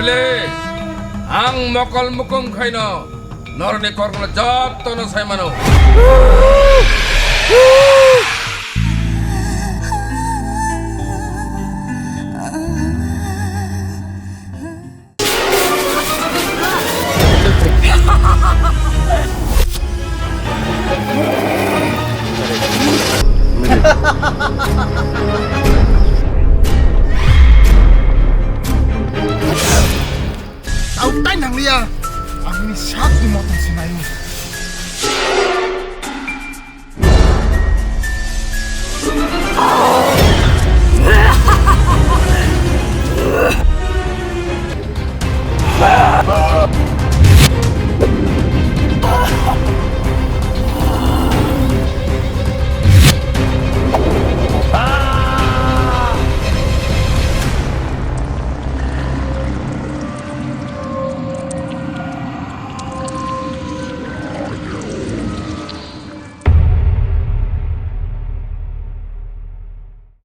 Nabili ang mokol mukong kaino norni korno jatto na saimano. Tautay ng liya ang nisyak ni Motong Sinayo.